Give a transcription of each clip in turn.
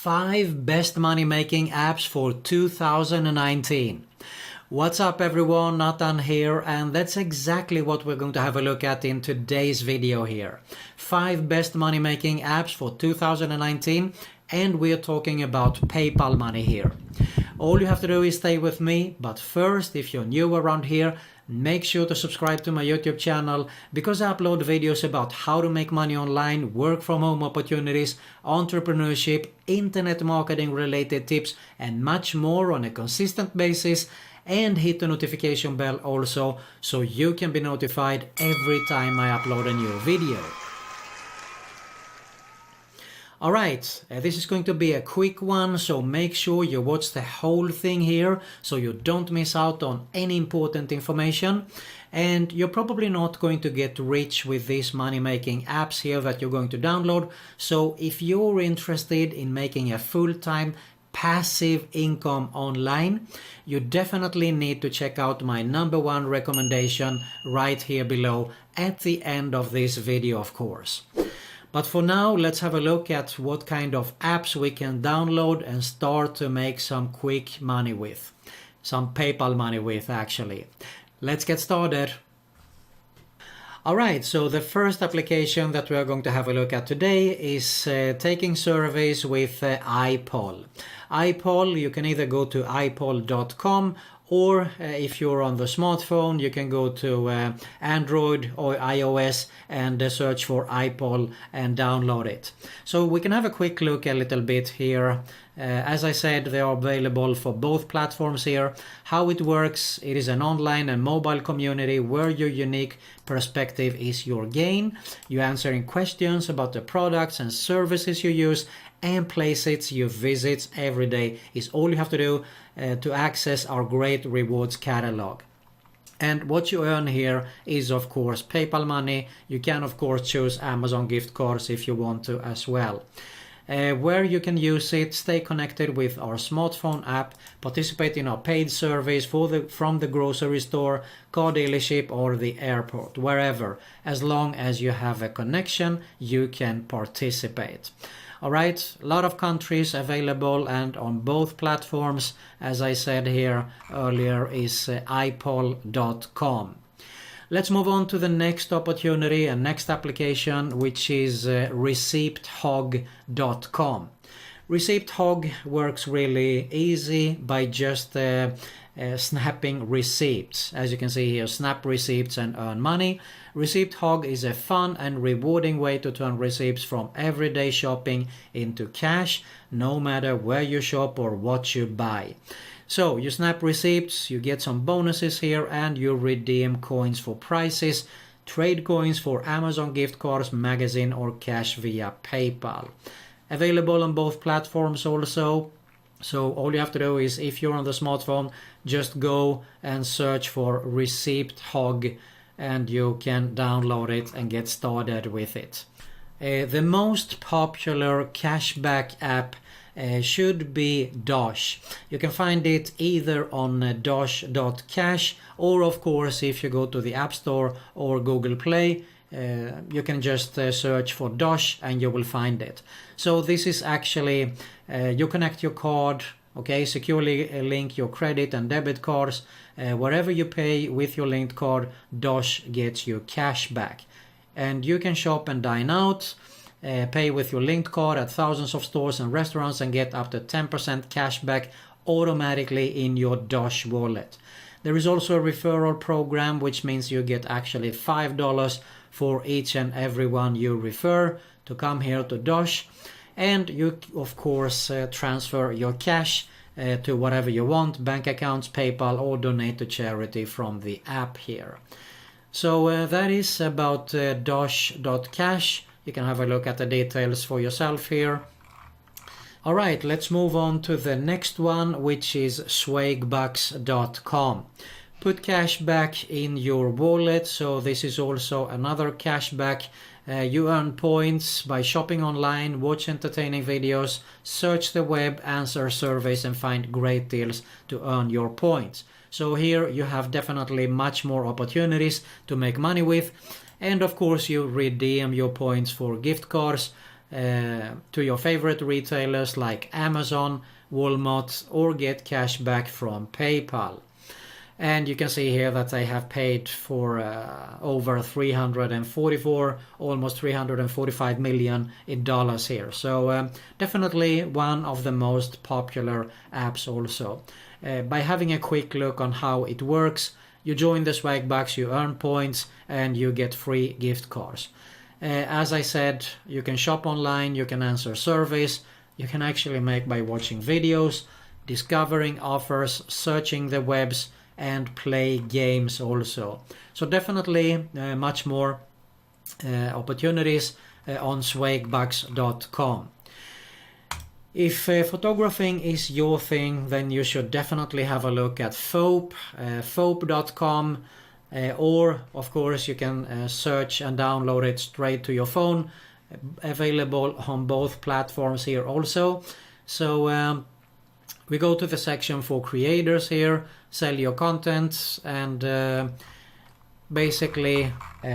5 best money-making apps for 2019. What's up everyone, Nathan here, and that's exactly what we're going to have a look at in today's video here. 5 best money-making apps for 2019, and we're talking about PayPal money here. All you have to do is stay with me, but first, if you're new around here, make sure to subscribe to my YouTube channel because I upload videos about how to make money online, work from home opportunities, entrepreneurship, internet marketing related tips and much more on a consistent basis, and hit the notification bell also so you can be notified every time I upload a new video. Alright, this is going to be a quick one, so make sure you watch the whole thing here so you don't miss out on any important information. And you're probably not going to get rich with these money-making apps here that you're going to download. So if you're interested in making a full-time passive income online, you definitely need to check out my #1 recommendation right here below at the end of this video, of course. But for now, let's have a look at what kind of apps we can download and start to make some quick money with. Some PayPal money with, actually. Let's get started. Alright, so the first application that we are going to have a look at today is taking surveys with IPoll. IPoll, you can either go to ipoll.com or if you're on the smartphone, you can go to Android or iOS and search for IPoll and download it. So we can have a quick look a little bit here. As I said, they are available for both platforms here. How it works, it is an online and mobile community where your unique perspective is your gain. You're answering questions about the products and services you use, and places you visit every day is all you have to do to access our great rewards catalog. And what you earn here is of course PayPal money. You can of course choose Amazon gift cards if you want to as well. Where you can use it, stay connected with our smartphone app, participate in our paid surveys from the grocery store, car dealership or the airport, wherever. As long as you have a connection, you can participate. Alright, a lot of countries available, and on both platforms, as I said here earlier, is ipoll.com. Let's move on to the next opportunity and next application, which is recepthog.com. ReceptHog works really easy by just snapping receipts. As you can see here, snap receipts and earn money. ReceptHog is a fun and rewarding way to turn receipts from everyday shopping into cash, no matter where you shop or what you buy. So you snap receipts, you get some bonuses here, and you redeem coins for prizes, trade coins for Amazon gift cards, magazine or cash via PayPal. Available on both platforms also. So all you have to do is, if you're on the smartphone, just go and search for ReceptHog and you can download it and get started with it. The most popular cashback app should be Dosh. You can find it either on dosh.cash, or of course if you go to the App Store or Google Play, you can just search for Dosh and you will find it. So this is actually, you connect your card, okay, securely link your credit and debit cards. Wherever you pay with your linked card, Dosh gets you cash back. And you can shop and dine out, pay with your linked card at thousands of stores and restaurants and get up to 10% cash back automatically in your Dosh wallet. There is also a referral program, which means you get actually $5 for each and every one you refer to come here to Dosh. And you of course transfer your cash to whatever you want, bank accounts, PayPal, or donate to charity from the app here. So that is about dosh.cash. You can have a look at the details for yourself here. Alright, let's move on to the next one, which is swagbucks.com. Put cash back in your wallet, so this is also another cashback. You earn points by shopping online, watch entertaining videos, search the web, answer surveys and find great deals to earn your points. So here you have definitely much more opportunities to make money with, and of course you redeem your points for gift cards, to your favorite retailers like Amazon, Walmart, or get cash back from PayPal. And you can see here that I have paid for over 344, almost 345 million in dollars here. So definitely one of the most popular apps also. By having a quick look on how it works, you join the Swagbucks, you earn points, and you get free gift cards. As I said, you can shop online, you can answer surveys, you can actually make by watching videos, discovering offers, searching the webs, and play games also. So definitely much more opportunities on swagbucks.com. If photographing is your thing, then you should definitely have a look at fope.com, or of course you can search and download it straight to your phone, available on both platforms here also. So we go to the section for creators here, sell your content, and basically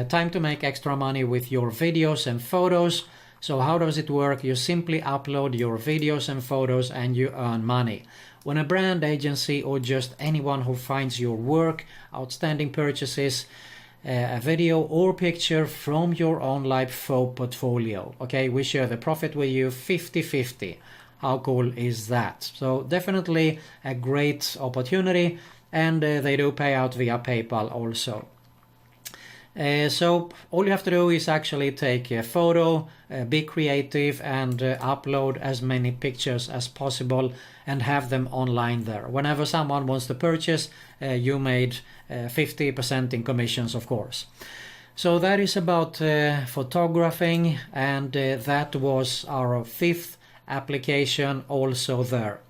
time to make extra money with your videos and photos. So how does it work? You simply upload your videos and photos and you earn money. When a brand agency or just anyone who finds your work, outstanding purchases, a video or picture from your own live photo portfolio, okay, we share the profit with you 50-50. How cool is that? So definitely a great opportunity, and they do pay out via PayPal also. So all you have to do is actually take a photo, be creative, and upload as many pictures as possible and have them online there. Whenever someone wants to purchase, you made 50% in commissions, of course. So that is about photographing, and that was our 5th application also there.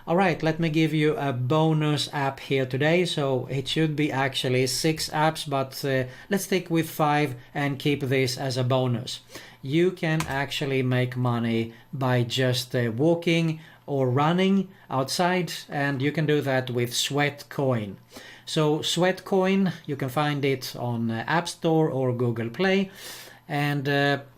Alright, let me give you a bonus app here today. So it should be actually 6 apps, but let's stick with 5 and keep this as a bonus. You can actually make money by just walking or running outside, and you can do that with Sweatcoin. So Sweatcoin, you can find it on App Store or Google Play. And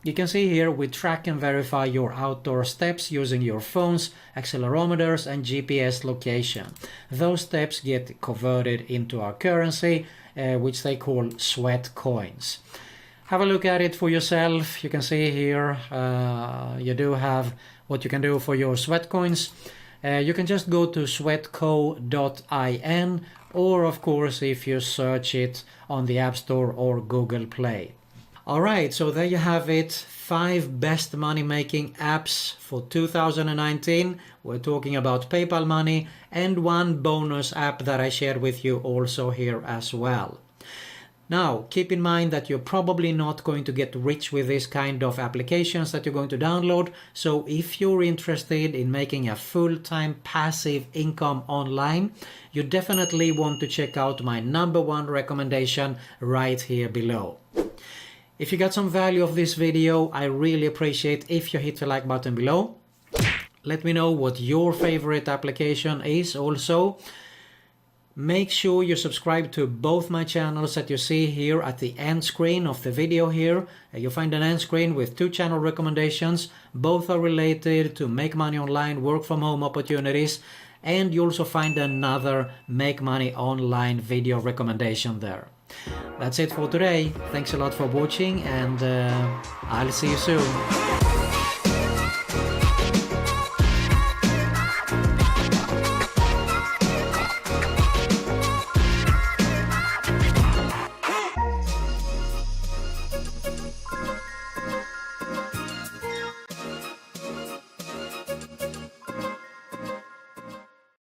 you can see here we track and verify your outdoor steps using your phones, accelerometers, and GPS location. Those steps get converted into our currency, which they call sweat coins. Have a look at it for yourself. You can see here you do have what you can do for your sweat coins. You can just go to sweatco.in, or of course if you search it on the App Store or Google Play. Alright, so there you have it, 5 best money-making apps for 2019. We're talking about PayPal money, and 1 bonus app that I shared with you also here as well. Now, keep in mind that you're probably not going to get rich with this kind of applications that you're going to download. So if you're interested in making a full-time passive income online, you definitely want to check out my #1 recommendation right here below. If you got some value of this video, I really appreciate if you hit the like button below. Let me know what your favorite application is also. Make sure you subscribe to both my channels that you see here at the end screen of the video here. You'll find an end screen with 2 channel recommendations. Both are related to make money online, work from home opportunities. And you also find another make money online video recommendation there. That's it for today. Thanks a lot for watching, and I'll see you soon.